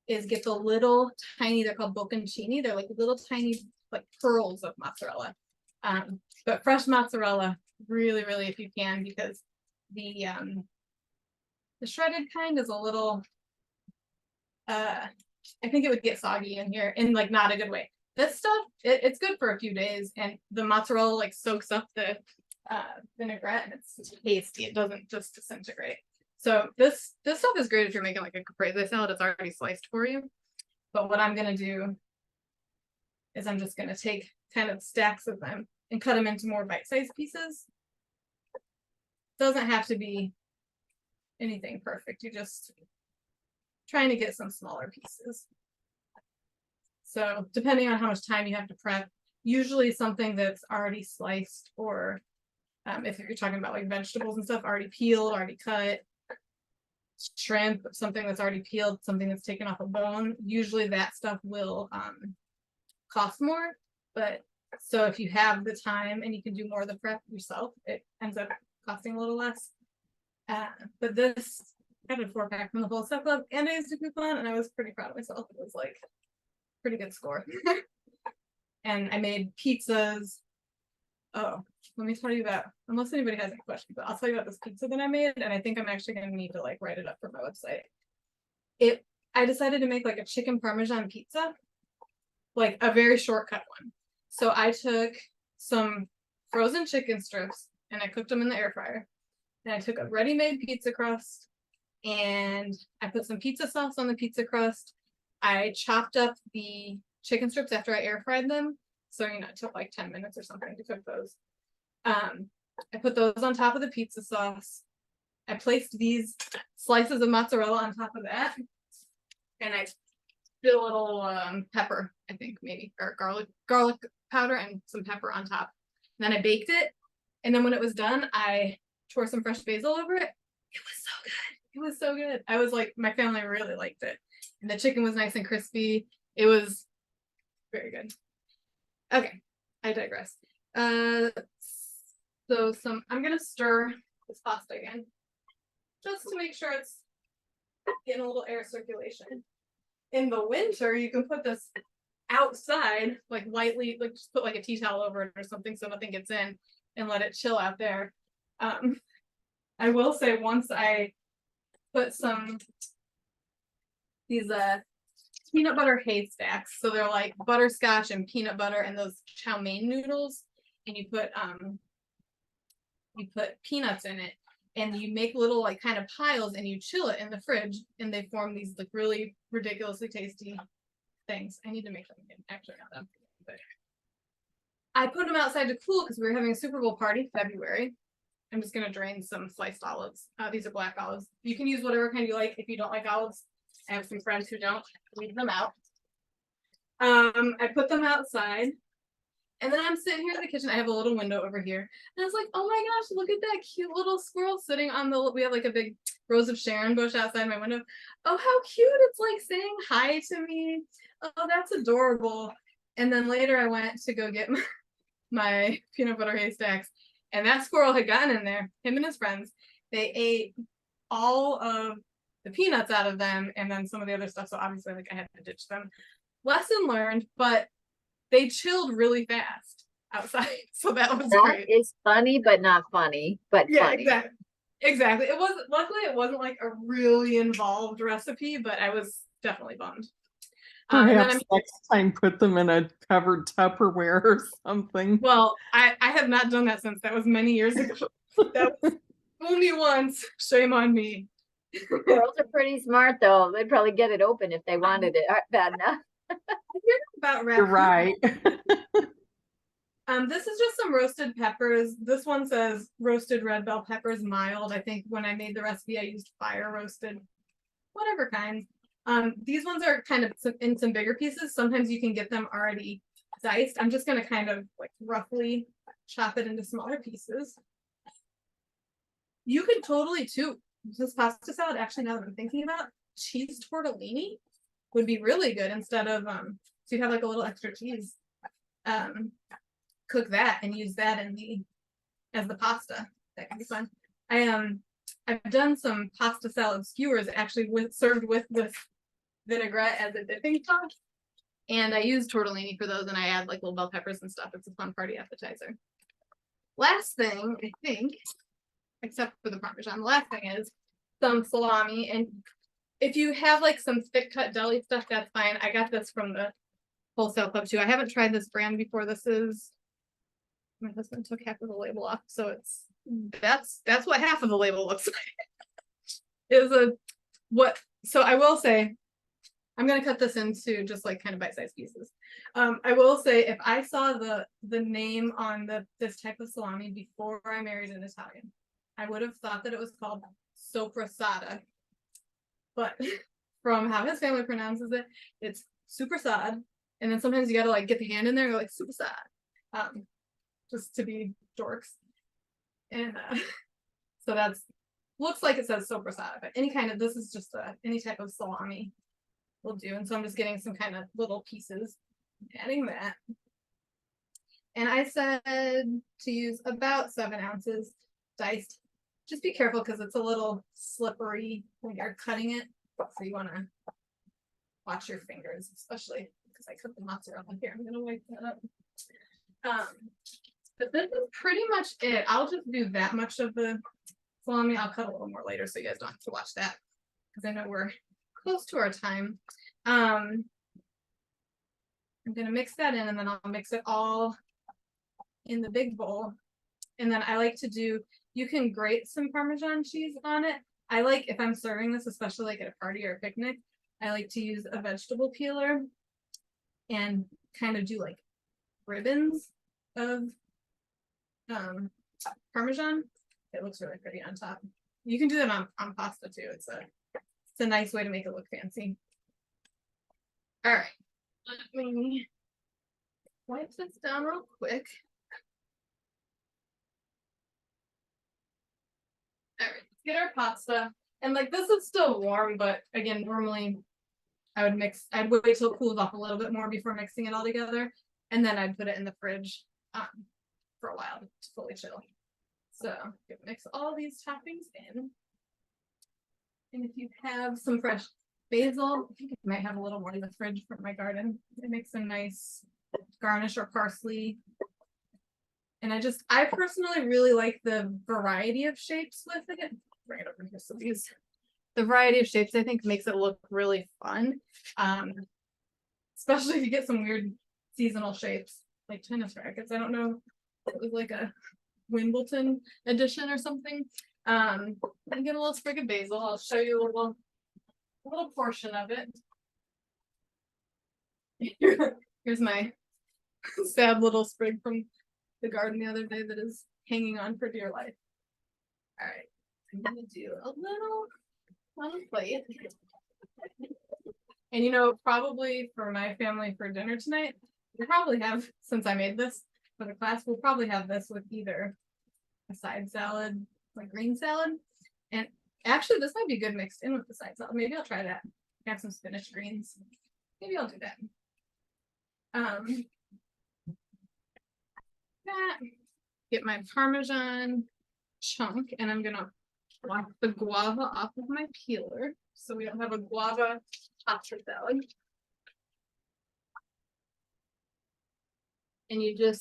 is get the little tiny, they're called bocconcini. They're like little tiny like pearls of mozzarella. But fresh mozzarella, really, really, if you can, because the shredded kind is a little, I think it would get soggy in here in like not a good way. This stuff, it's good for a few days, and the mozzarella like soaks up the vinaigrette, and it's tasty. It doesn't just disintegrate. So this stuff is great if you're making like a caprese salad. It's already sliced for you. But what I'm gonna do is I'm just gonna take kind of stacks of them and cut them into more bite-sized pieces. Doesn't have to be anything perfect. You're just trying to get some smaller pieces. So depending on how much time you have to prep, usually something that's already sliced, or if you're talking about like vegetables and stuff, already peeled, already cut. Shrimp, something that's already peeled, something that's taken off a bone. Usually that stuff will cost more, but so if you have the time and you can do more of the prep yourself, it ends up costing a little less. But this, I got a 4-pack from the Wholesale Club, and I used a coupon, and I was pretty proud of myself. It was like pretty good score. And I made pizzas. Oh, let me tell you about, unless anybody has any questions, but I'll tell you about this pizza that I made, and I think I'm actually gonna need to like write it up for my website. I decided to make like a chicken parmesan pizza, like a very shortcut one. So I took some frozen chicken strips and I cooked them in the air fryer. And I took a ready-made pizza crust and I put some pizza sauce on the pizza crust. I chopped up the chicken strips after I air fried them. So, you know, it took like 10 minutes or something to cook those. I put those on top of the pizza sauce. I placed these slices of mozzarella on top of that. And I did a little pepper, I think maybe, or garlic powder and some pepper on top. And then I baked it. And then when it was done, I tore some fresh basil over it. It was so good. It was so good. I was like, my family really liked it. And the chicken was nice and crispy. It was very good. Okay, I digress. So I'm gonna stir this pasta again, just to make sure it's getting a little air circulation. In the winter, you can put this outside, like lightly, like just put like a tea towel over it or something so nothing gets in, and let it chill out there. I will say once I put these peanut butter haystacks, so they're like butterscotch and peanut butter and those chow mein noodles, and you put peanuts in it, and you make little like kind of piles and you chill it in the fridge, and they form these like really ridiculously tasty things. I need to make them again. Actually, not them. But I put them outside to cool because we were having a Super Bowl party February. I'm just gonna drain some sliced olives. These are black olives. You can use whatever kind you like. If you don't like olives, I have some friends who don't. Leave them out. I put them outside. And then I'm sitting here in the kitchen. I have a little window over here. And I was like, oh my gosh, look at that cute little squirrel sitting on we have like a big rose of Sharon bush outside my window. Oh, how cute. It's like saying hi to me. Oh, that's adorable. And then later I went to go get my peanut butter haystacks. And that squirrel had gotten in there, him and his friends. They ate all of the peanuts out of them and then some of the other stuff. So obviously like I had to ditch them. Lesson learned, but they chilled really fast outside, so that was great. That is funny, but not funny, but Yeah, funny. exactly. It wasn't, luckily it wasn't like a really involved recipe, but I was definitely bummed. Perhaps next time put them in a covered Tupperware or something. Well, I have not done that since. That was many years ago. That was only once. Shame on me. Girls are pretty smart though. They'd probably get it open if they wanted it bad enough. About You're right. This is just some roasted peppers. This one says roasted red bell peppers mild. I think when I made the recipe, I used fire roasted, whatever kind. These ones are kind of in some bigger pieces. Sometimes you can get them already diced. I'm just gonna kind of like roughly chop it into smaller pieces. You could totally too. This pasta salad, actually, now that I'm thinking about, cheese tortellini would be really good instead of so you have like a little extra cheese. Cook that and use that as the pasta. That can be fun. I've done some pasta salad skewers actually served with this vinaigrette as a dipping sauce. And I use tortellini for those, and I add like little bell peppers and stuff. It's a fun party appetizer. Last thing, I think, except for the Parmesan, the last thing is some salami. And if you have like some thick cut deli stuff, that's fine. I got this from the wholesale club too. I haven't tried this brand before. This is, my husband took half of the label off, so it's that's what half of the label looks like. So I will say, I'm gonna cut this into just like kind of bite-sized pieces. I will say, if I saw the name on this type of salami before I married an Italian, I would have thought that it was called sopressata. But from how his family pronounces it, it's super sad. And then sometimes you gotta like get the hand in there and go like super sad. Just to be dorks. And so that's looks like it says sopressata, but this is just any type of salami will do. And so I'm just getting some kind of little pieces, adding that. And I said to use about 7 ounces diced. Just be careful because it's a little slippery when you're cutting it. So you want to watch your fingers, especially because I cut the mozzarella here. I'm gonna wipe that up. But this is pretty much it. I'll just do that much of the salami. I'll cut a little more later so you guys don't have to watch that, because I know we're close to our time. I'm gonna mix that in, and then I'll mix it all in the big bowl. And then I like to do, you can grate some Parmesan cheese on it. I like, if I'm serving this, especially like at a party or a picnic, I like to use a vegetable peeler and kind of do like ribbons of Parmesan. It looks really pretty on top. You can do that on pasta too. It's a nice way to make it look fancy. All right, let me wipe this down real quick. All right, let's get our pasta. And like this is still warm, but again, normally I'd wait till it cools off a little bit more before mixing it all together. And then I'd put it in the fridge for a while to fully chill. So mix all these toppings in. And if you have some fresh basil, I think I might have a little more in the fridge from my garden. It makes a nice garnish, or parsley. And I personally really like the variety of shapes with it. Bring it over here. So the variety of shapes I think makes it look really fun. Especially if you get some weird seasonal shapes like tennis rackets. I don't know if it was like a Wimbledon edition or something. I get a little sprig of basil. I'll show you a little portion of it. Here's my sad little sprig from the garden the other day that is hanging on for dear life. All right, I'm gonna do a little on a plate. And probably for my family for dinner tonight, we'll probably have, since I made this for the class, we'll probably have this with either a side salad, like green salad. And actually this might be good mixed in with the side salad. Maybe I'll try that. I have some spinach greens. Maybe I'll do that. Get my Parmesan chunk, and I'm gonna wash the guava off of my peeler so we don't have a guava pasta salad. And you can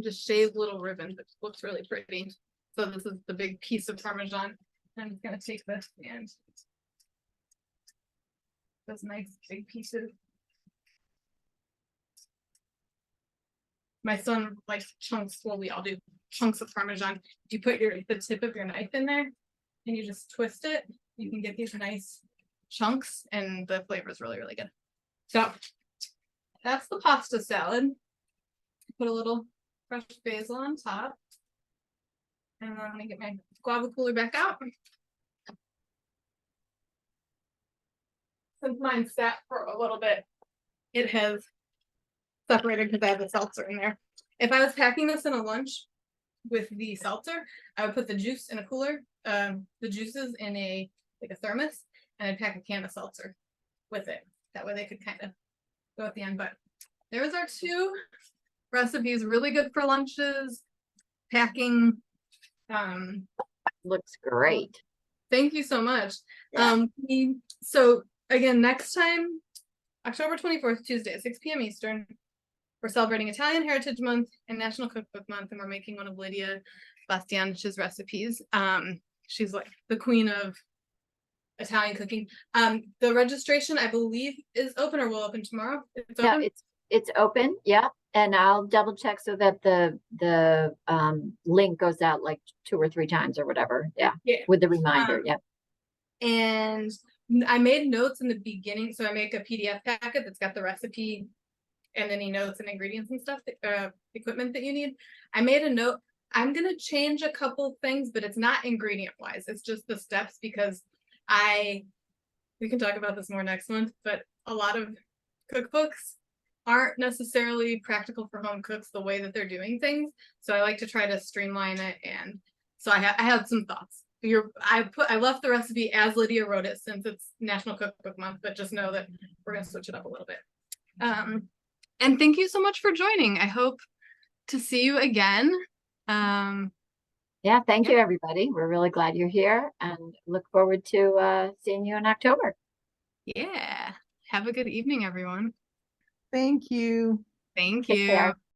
just shave little ribbons. It looks really pretty. So this is the big piece of Parmesan. I'm just gonna take this and those nice big pieces. My son likes chunks. Well, we all do chunks of Parmesan. If you put the tip of your knife in there and you just twist it, you can get these nice chunks, and the flavor is really, really good. So that's the pasta salad. Put a little fresh basil on top. And then I'm gonna get my guava cooler back out. Since mine sat for a little bit, it has separated because I have the seltzer in there. If I was packing this in a lunch with the seltzer, I would put the juice in a cooler, the juices in a thermos, and I'd pack a can of seltzer with it. That way they could kind of go at the end. But there's our 2 recipes, really good for lunches, packing Looks great. Thank you so much. Yeah. So again, next time, October 24th, Tuesday at 6 p.m. Eastern, we're celebrating Italian Heritage Month and National Cookbook Month, and we're making one of Lydia Bastianich's recipes. She's like the queen of Italian cooking. The registration, I believe, is open or will open tomorrow. It's Yeah, open. it's open. Yeah. And I'll double check so that the link goes out like 2 or 3 times or whatever. Yeah. Yeah. With the reminder. Yeah. And I made notes in the beginning, so I make a PDF packet that's got the recipe and any notes and ingredients and stuff, equipment that you need. I made a note. I'm gonna change a couple things, but it's not ingredient wise. It's just the steps because we can talk about this more next month, but a lot of cookbooks aren't necessarily practical for home cooks the way that they're doing things. So I like to try to streamline it, and so I had some thoughts. I left the recipe as Lydia wrote it since it's National Cookbook Month, but just know that we're gonna switch it up a little bit. And thank you so much for joining. I hope to see you again. Yeah. Thank you, everybody. We're really glad you're here and look forward to seeing you in October. Yeah. Have a good evening, everyone. Thank you. Thank Take you. care.